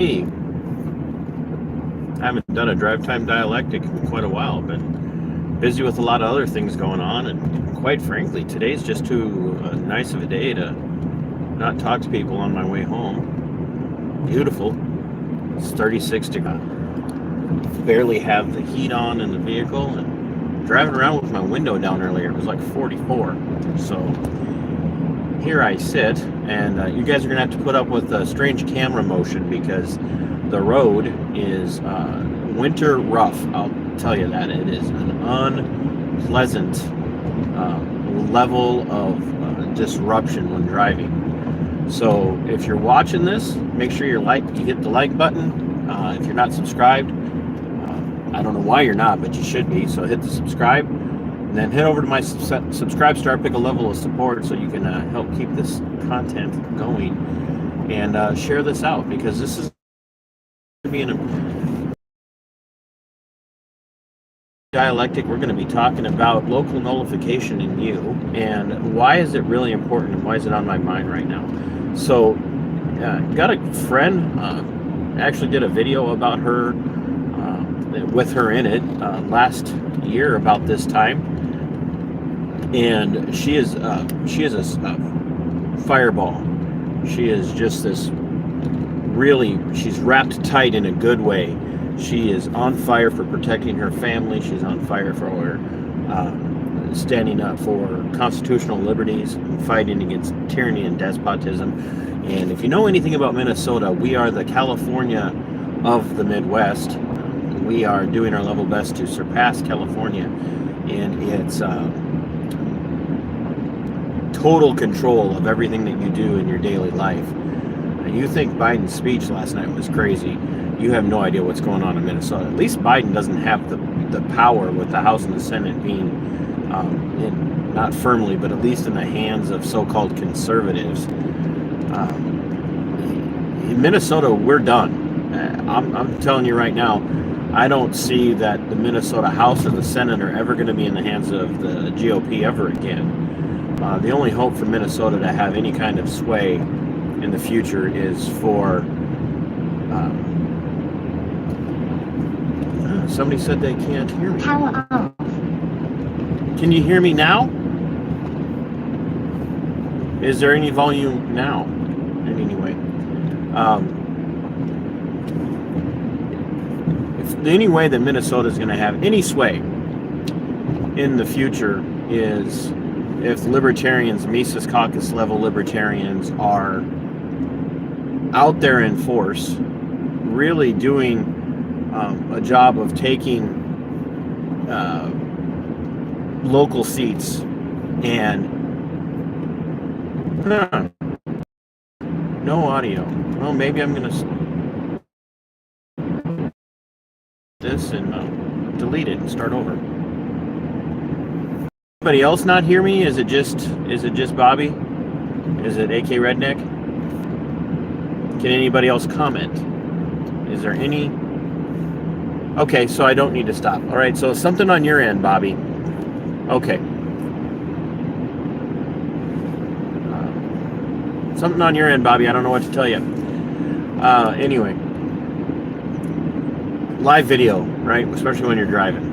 Hey, I haven't done a drive time dialectic in quite a while. Been busy with a lot of other things going on, and quite frankly, today's just too nice of a day to not talk to people on my way home. Beautiful. It's 36 degrees. Barely have the heat on in the vehicle, and driving around with my window down earlier, it was like 44. So here I sit, and you guys are gonna have to put up with a strange camera motion because the road is winter rough. I'll tell you that. It is an unpleasant level of disruption when driving. So if you're watching this, make sure you hit the like button. If you're not subscribed, I don't know why you're not, but you should be. So hit the subscribe, and then head over to my subscribe star, pick a level of support so you can help keep this content going, and share this out, because this is going to be an dialectic. We're going to be talking about local nullification in you, and why is it really important, and why is it on my mind right now. So got a friend, actually did a video about her, with her in it, last year about this time, and she is a fireball. She is just this she's wrapped tight in a good way. She is on fire for protecting her family. She's on fire for standing up for constitutional liberties, fighting against tyranny and despotism. And if you know anything about Minnesota, we are the California of the Midwest. We are doing our level best to surpass California in its total control of everything that you do in your daily life. You think Biden's speech last night was crazy. You have no idea what's going on in Minnesota. At least Biden doesn't have the power, with the House and the Senate being not firmly, but at least in the hands of so-called conservatives. In Minnesota, we're done. I'm telling you right now, I don't see that the Minnesota House or the Senate are ever going to be in the hands of the GOP ever again. The only hope for Minnesota to have any kind of sway in the future is for somebody said they can't hear me. Power off. Can you hear me now? Is there any volume now? Anyway, if any way that Minnesota is going to have any sway in the future is if libertarians, Mises Caucus level libertarians, are out there in force, really doing a job of taking local seats, and no audio. Well, maybe I'm gonna this and delete it and start over. Anybody else not hear me? Is it just Bobby? Is it AK Redneck? Can anybody else comment? Is there any? Okay, so I don't need to stop. All right, so something on your end, Bobby. Okay. Something on your end, Bobby. I don't know what to tell you. Anyway. Live video, right? Especially when you're driving.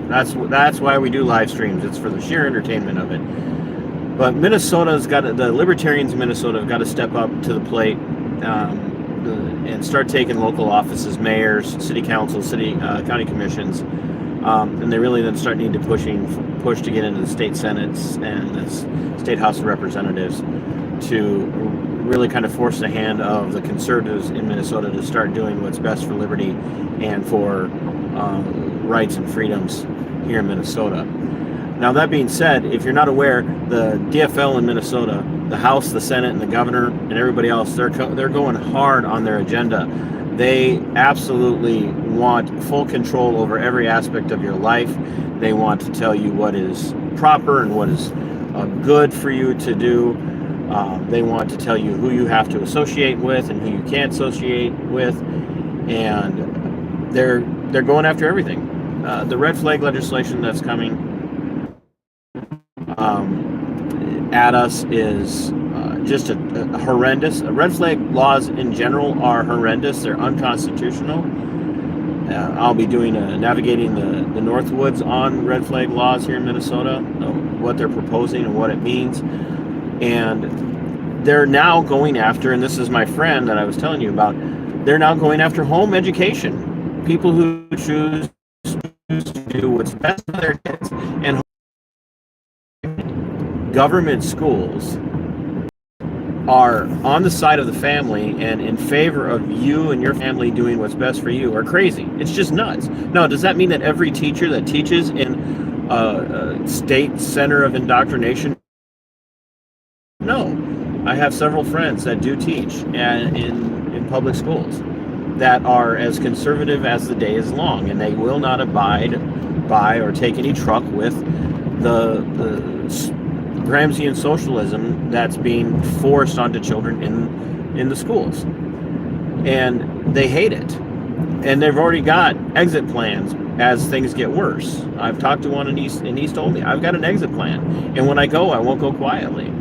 That's why we do live streams. It's for the sheer entertainment of it. But the libertarians in Minnesota have got to step up to the plate, and start taking local offices, mayors, city councils, county commissions, and they really then start needing to push to get into the state senates and the state house of representatives to really kind of force the hand of the conservatives in Minnesota to start doing what's best for liberty and for rights and freedoms here in Minnesota. Now, that being said, if you're not aware, the DFL in Minnesota, the House, the Senate, and the governor, and everybody else, they're going hard on their agenda. They absolutely want full control over every aspect of your life. They want to tell you what is proper and what is good for you to do. They want to tell you who you have to associate with and who you can't associate with, and they're going after everything. The red flag legislation that's coming at us is just a horrendous. Red flag laws in general are horrendous. They're unconstitutional. I'll be doing navigating the Northwoods on red flag laws here in Minnesota, what they're proposing and what it means. And they're now going after, and this is my friend that I was telling you about, they're now going after home education. People who choose to do what's best for their kids. And government schools are on the side of the family and in favor of you and your family doing what's best for you are crazy. It's just nuts. Now, does that mean that every teacher that teaches in a state center of indoctrination? No. I have several friends that do teach in public schools that are as conservative as the day is long, and they will not abide by or take any truck with the Gramscian socialism that's being forced onto children in the schools. And they hate it. And they've already got exit plans as things get worse. I've talked to one in East, and he's told me, I've got an exit plan. And when I go, I won't go quietly.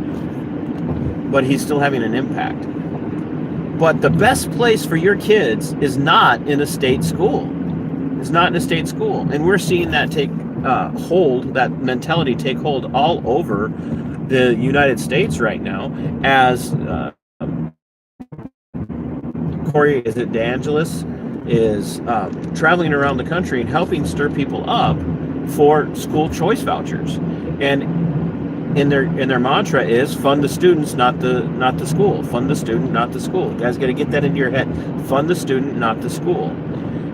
But he's still having an impact. But the best place for your kids is not in a state school. It's not in a state school. And we're seeing that take hold, that mentality take hold all over the United States right now, as Corey, is it DeAngelis, is traveling around the country and helping stir people up for school choice vouchers. And in their mantra is fund the students, not the school. Fund the student, not the school. You guys got to get that into your head. Fund the student, not the school.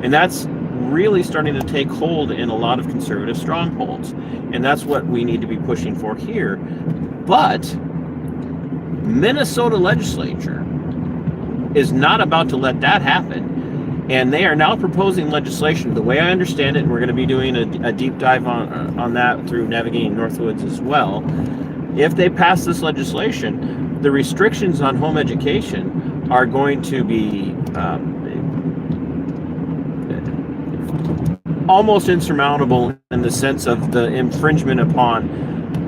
And that's really starting to take hold in a lot of conservative strongholds. And that's what we need to be pushing for here. But Minnesota legislature is not about to let that happen. And they are now proposing legislation. The way I understand it, and we're going to be doing a deep dive on that through Navigating Northwoods as well. If they pass this legislation, the restrictions on home education are going to be almost insurmountable in the sense of the infringement upon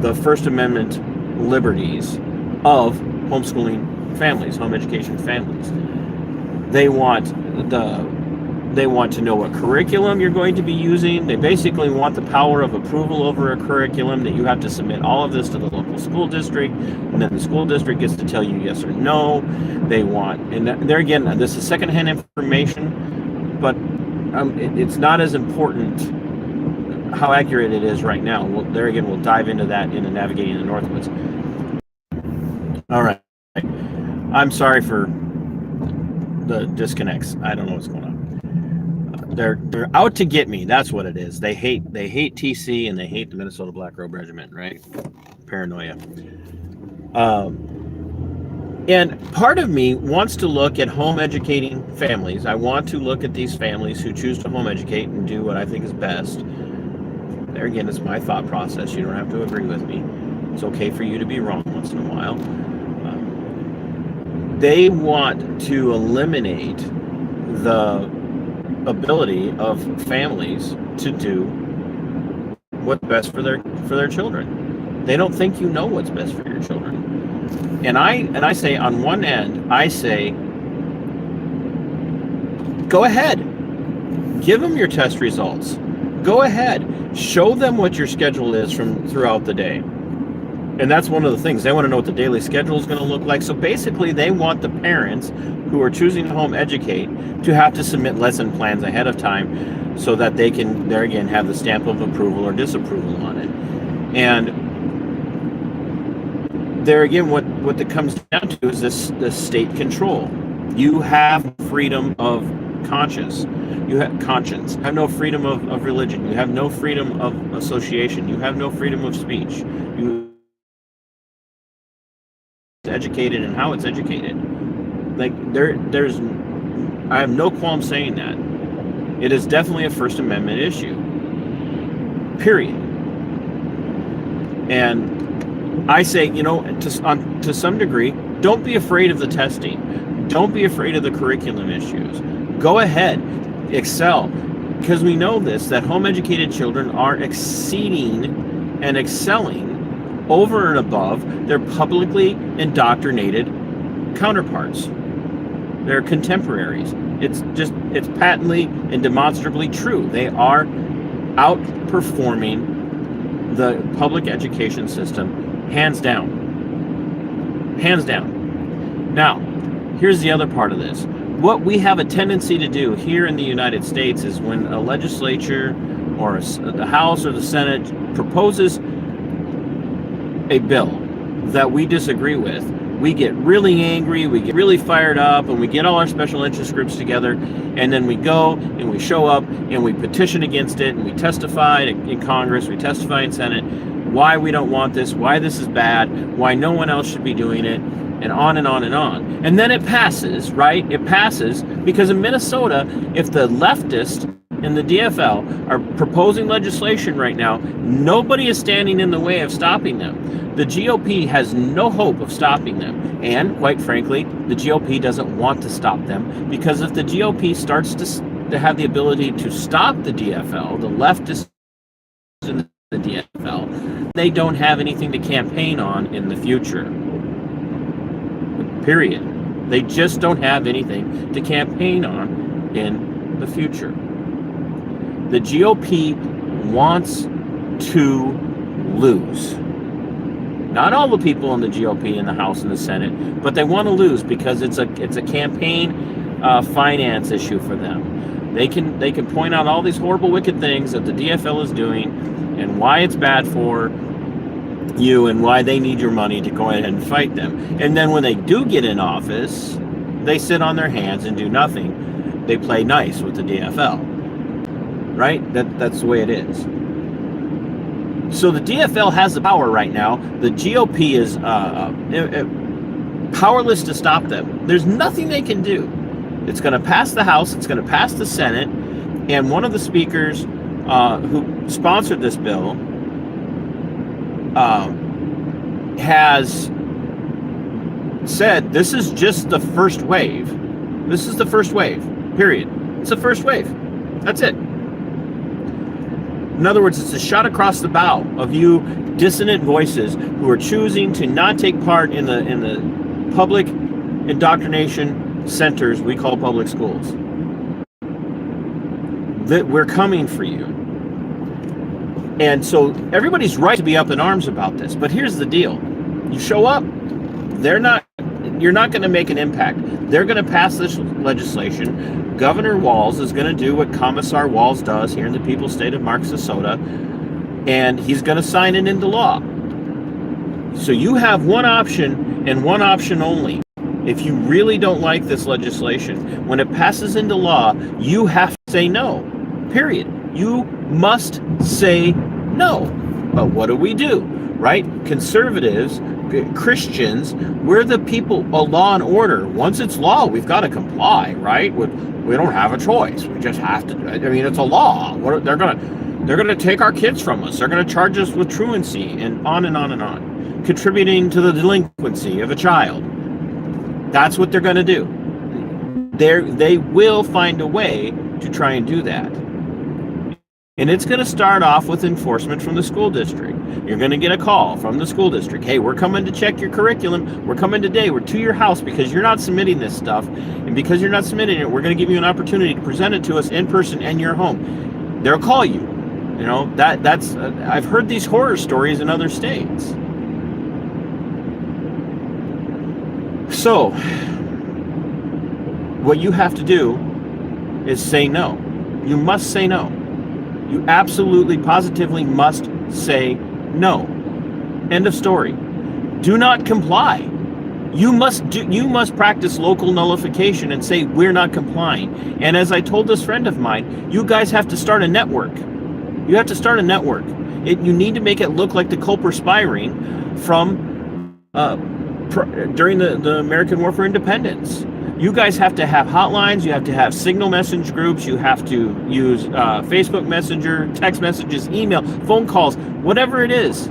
the First Amendment liberties of homeschooling families, home education families. They want to know what curriculum you're going to be using. They basically want the power of approval over a curriculum, that you have to submit all of this to the local school district, and then the school district gets to tell you yes or no. They want, and there again, this is secondhand information, but it's not as important how accurate it is right now. There again, we'll dive into that in the Navigating the Northwoods. All right. I'm sorry for the disconnects. I don't know what's going on. They're out to get me. That's what it is. They hate TC, and they hate the Minnesota Black Robe Regiment, right? Paranoia. And part of me wants to look at home educating families. I want to look at these families who choose to home educate and do what I think is best. There again, it's my thought process. You don't have to agree with me. It's okay for you to be wrong once in a while. They want to eliminate the ability of families to do what's best for their children. They don't think you know what's best for your children. And I say, on one end, I say, go ahead. Give them your test results. Go ahead. Show them what your schedule is from throughout the day. And that's one of the things. They want to know what the daily schedule is going to look like. So basically, they want the parents who are choosing to home educate to have to submit lesson plans ahead of time so that they can, there again, have the stamp of approval or disapproval on it. And there again, what that comes down to is this state control. You have freedom of conscience. You have conscience. You have no freedom of religion. You have no freedom of association. You have no freedom of speech. You educated and how it's educated. Like there's I have no qualm saying that. It is definitely a First Amendment issue. Period. And I say, to some degree, don't be afraid of the testing. Don't be afraid of the curriculum issues. Go ahead, excel. Because we know this, that home educated children are exceeding and excelling over and above their publicly indoctrinated counterparts, their contemporaries. It's patently and demonstrably true. They are outperforming the public education system, hands down. Hands down. Now, here's the other part of this. What we have a tendency to do here in the United States is when a legislature or the House or the Senate proposes a bill that we disagree with, we get really angry, we get really fired up, and we get all our special interest groups together, and then we go and we show up and we petition against it, and we testify in Congress, we testify in Senate, why we don't want this, why this is bad, why no one else should be doing it, and on and on and on. And then it passes, right? It passes because in Minnesota, if the leftists and the DFL are proposing legislation right now, nobody is standing in the way of stopping them. The GOP has no hope of stopping them. And quite frankly, the GOP doesn't want to stop them, because if the GOP starts to have the ability to stop the DFL, the leftists in the DFL, they don't have anything to campaign on in the future. Period. They just don't have anything to campaign on in the future. The GOP wants to lose. Not all the people in the GOP in the House and the Senate, but they want to lose because it's a campaign finance issue for them. They can point out all these horrible, wicked things that the DFL is doing and why it's bad for you and why they need your money to go ahead and fight them. And then when they do get in office, they sit on their hands and do nothing. They play nice with the DFL. Right? That's the way it is. So the DFL has the power right now. The GOP is powerless to stop them. There's nothing they can do. It's going to pass the House. It's going to pass the Senate. And one of the speakers who sponsored this bill has said this is just the first wave. This is the first wave, period. It's the first wave. That's it. In other words, it's a shot across the bow of you dissonant voices who are choosing to not take part in the public indoctrination centers we call public schools. That we're coming for you. And so everybody's right to be up in arms about this. But here's the deal. You show up, you're not going to make an impact. They're going to pass this legislation. Governor Walz is going to do what Commissar Walz does here in the People's State of Minnesota, and he's going to sign it into law. So you have one option and one option only. If you really don't like this legislation, when it passes into law, you have to say no. Period. You must say no. But what do? Right? Conservatives, Christians, we're the people of law and order. Once it's law, we've got to comply, right? We don't have a choice. We just have to. I mean, it's a law. They're gonna take our kids from us. They're gonna charge us with truancy and on and on and on, contributing to the delinquency of a child. That's what they're gonna do. They will find a way to try and do that. And it's going to start off with enforcement from the school district. You're going to get a call from the school district. Hey, we're coming to check your curriculum. We're coming today. We're to your house because you're not submitting this stuff. And because you're not submitting it, we're going to give you an opportunity to present it to us in person and your home. They'll call you. You know, that's I've heard these horror stories in other states. So, what you have to do is say no. You must say no. You absolutely, positively must say no. End of story. Do not comply. You must practice local nullification and say we're not complying. And as I told this friend of mine, you guys have to start a network. You have to start a network. You need to make it look like the Culper-Spiring from during the American War for Independence. You guys have to have hotlines, you have to have signal message groups, you have to use Facebook Messenger, text messages, email, phone calls, whatever it is.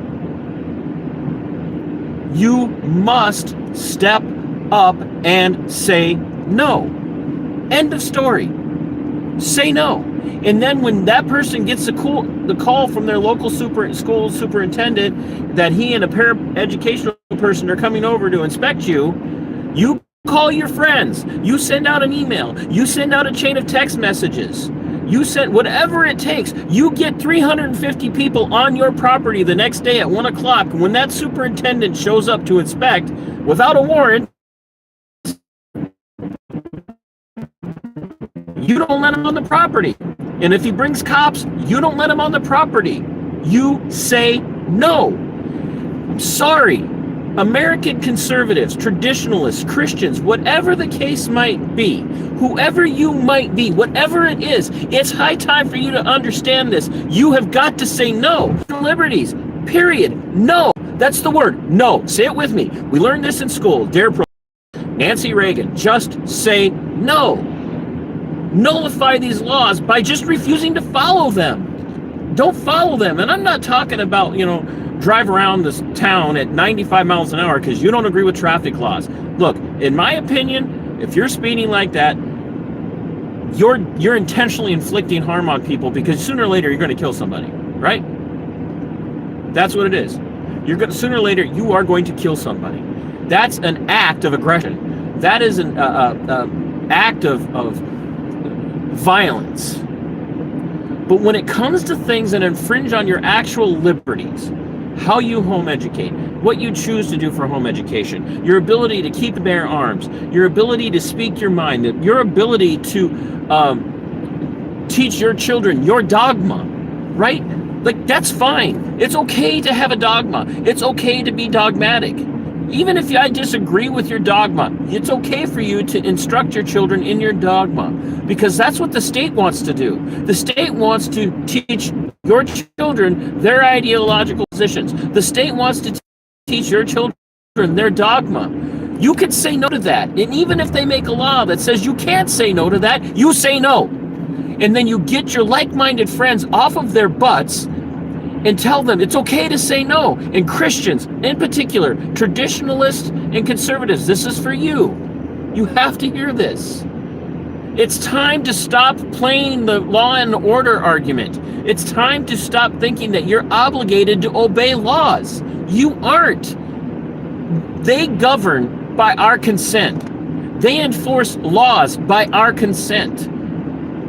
You must step up and say no. End of story. Say no. And then when that person gets the call from their local school superintendent that he and a paraeducational person are coming over to inspect you, you call your friends. You send out an email. You send out a chain of text messages. You send whatever it takes. You get 350 people on your property the next day at 1 o'clock. When that superintendent shows up to inspect without a warrant, you don't let him on the property. And if he brings cops, you don't let him on the property. You say no. I'm sorry. American conservatives, traditionalists, Christians, whatever the case might be, whoever you might be, whatever it is, it's high time for you to understand this. You have got to say no to liberties, period. No. That's the word. No. Say it with me. We learned this in school. Nancy Reagan. Just say no. Nullify these laws by just refusing to follow them. Don't follow them. And I'm not talking about, drive around this town at 95 miles an hour because you don't agree with traffic laws. Look, in my opinion, if you're speeding like that, you're intentionally inflicting harm on people because sooner or later you're going to kill somebody, right? That's what it is. Sooner or later you are going to kill somebody. That's an act of aggression. That is an act of violence. But when it comes to things that infringe on your actual liberties, how you home educate, what you choose to do for home education, your ability to keep and bear arms, your ability to speak your mind, your ability to teach your children your dogma, right? Like, that's fine. It's okay to have a dogma. It's okay to be dogmatic. Even if I disagree with your dogma, it's okay for you to instruct your children in your dogma, because that's what the state wants to do. The state wants to teach your children their ideological positions. The state wants to teach your children their dogma. You could say no to that. And even if they make a law that says you can't say no to that, you say no. And then you get your like-minded friends off of their butts and tell them it's okay to say no. And Christians, in particular, traditionalists and conservatives, this is for you. You have to hear this. It's time to stop playing the law and order argument. It's time to stop thinking that you're obligated to obey laws. You aren't. They govern by our consent. They enforce laws by our consent.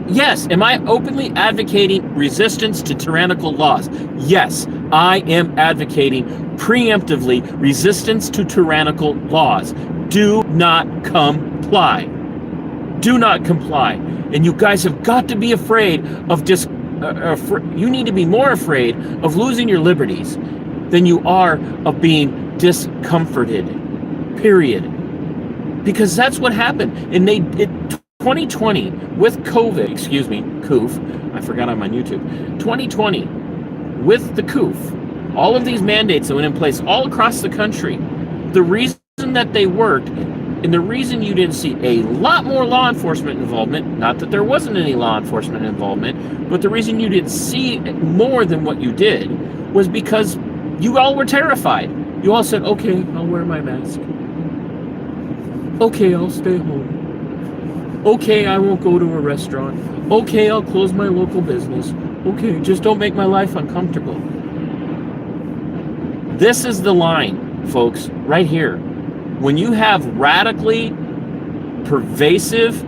Yes, am I openly advocating resistance to tyrannical laws? Yes, I am advocating preemptively resistance to tyrannical laws. Do not comply. Do not comply. And you guys have got to be afraid of you need to be more afraid of losing your liberties than you are of being discomforted. Period. Because that's what happened. And 2020 with COVID, COOF, I forgot I'm on YouTube. 2020 with the COOF, all of these mandates that went in place all across the country, the reason that they worked and the reason you didn't see a lot more law enforcement involvement, not that there wasn't any law enforcement involvement, but the reason you didn't see more than what you did was because you all were terrified. You all said, okay, I'll wear my mask. Okay, I'll stay home. Okay, I won't go to a restaurant. Okay, I'll close my local business. Okay, just don't make my life uncomfortable. This is the line, folks, right here. When you have radically pervasive,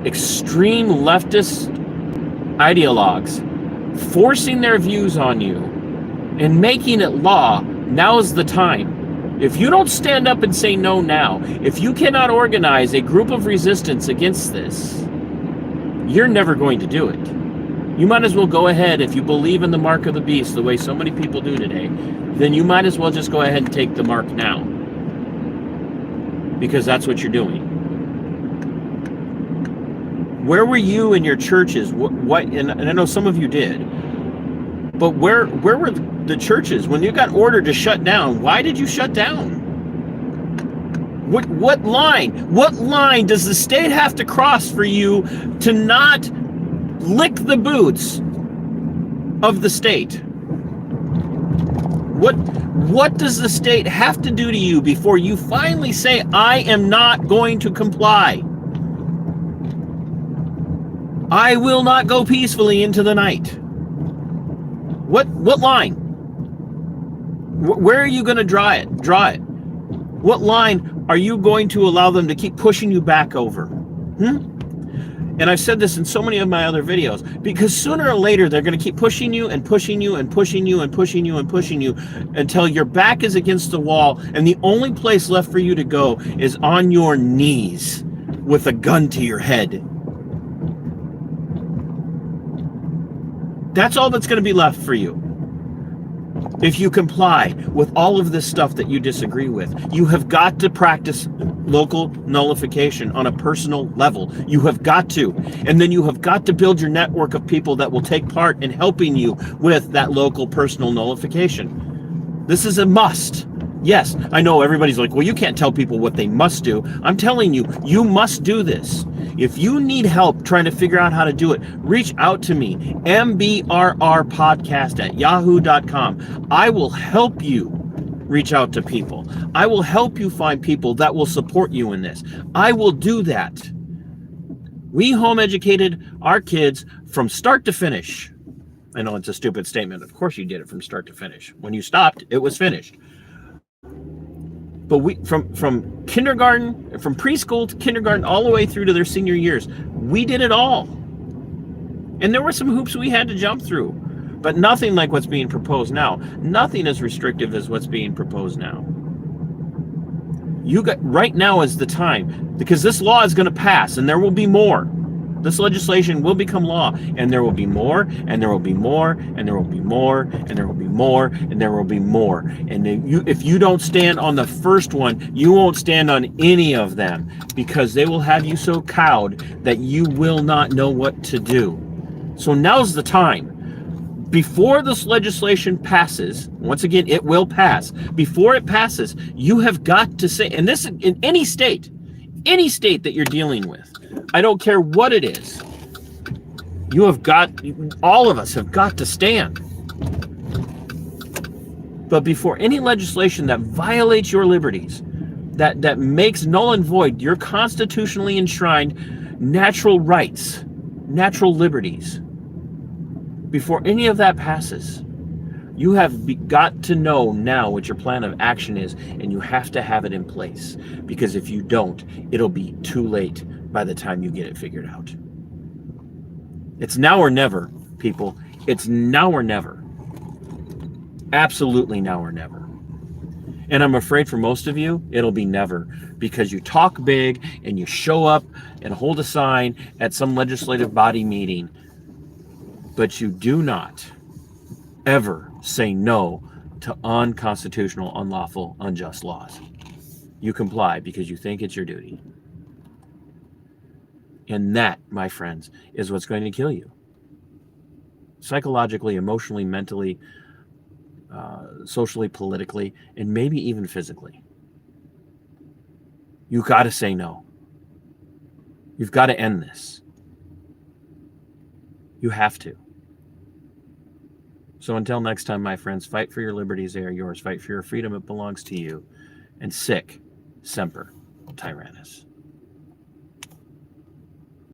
extreme leftist ideologues forcing their views on you and making it law, now's the time. If you don't stand up and say no now, if you cannot organize a group of resistance against this, you're never going to do it. You might as well go ahead, if you believe in the mark of the beast the way so many people do today, then you might as well just go ahead and take the mark now. Because that's what you're doing. Where were you in your churches? And I know some of you did, but where were the churches when you got ordered to shut down? Why did you shut down? What line does the state have to cross for you to not lick the boots of the state? What does the state have to do to you before you finally say, I am not going to comply? I will not go peacefully into the night. What line? Where are you going to draw it? What line are you going to allow them to keep pushing you back over? And I've said this in so many of my other videos, because sooner or later they're going to keep pushing you and pushing you and pushing you and pushing you and pushing you until your back is against the wall and the only place left for you to go is on your knees with a gun to your head. That's all that's going to be left for you. If you comply with all of this stuff that you disagree with, you have got to practice local nullification on a personal level. You have got to. And then you have got to build your network of people that will take part in helping you with that local personal nullification. This is a must. Yes, I know everybody's like, well, you can't tell people what they must do. I'm telling you, you must do this. If you need help trying to figure out how to do it, reach out to me, mbrrpodcast@yahoo.com. I will help you reach out to people. I will help you find people that will support you in this. I will do that. We home educated our kids from start to finish. I know it's a stupid statement. Of course you did it from start to finish. When you stopped, it was finished. But we from kindergarten, from preschool to kindergarten, all the way through to their senior years, we did it all. And there were some hoops we had to jump through, but nothing like what's being proposed now. Nothing as restrictive as what's being proposed now. Right now is the time, because this law is going to pass, and there will be more. This legislation will become law, and there will be more, and there will be more, and there will be more, and there will be more, and there will be more. And if you don't stand on the first one, you won't stand on any of them, because they will have you so cowed that you will not know what to do. So now's the time. Before this legislation passes, once again, it will pass. Before it passes, you have got to say, and this in any state that you're dealing with, I don't care what it is, all of us have got to stand. But before any legislation that violates your liberties, that makes null and void your constitutionally enshrined natural rights, natural liberties, before any of that passes, you have got to know now what your plan of action is, and you have to have it in place. Because if you don't, it'll be too late by the time you get it figured out. It's now or never, people. It's now or never. Absolutely now or never. And I'm afraid for most of you, it'll be never, because you talk big and you show up and hold a sign at some legislative body meeting, but you do not ever say no to unconstitutional, unlawful, unjust laws. You comply because you think it's your duty. And that, my friends, is what's going to kill you. Psychologically, emotionally, mentally, socially, politically, and maybe even physically. You got to say no. You've got to end this. You have to. So until next time, my friends, fight for your liberties, they are yours. Fight for your freedom, it belongs to you. And sic semper tyrannis.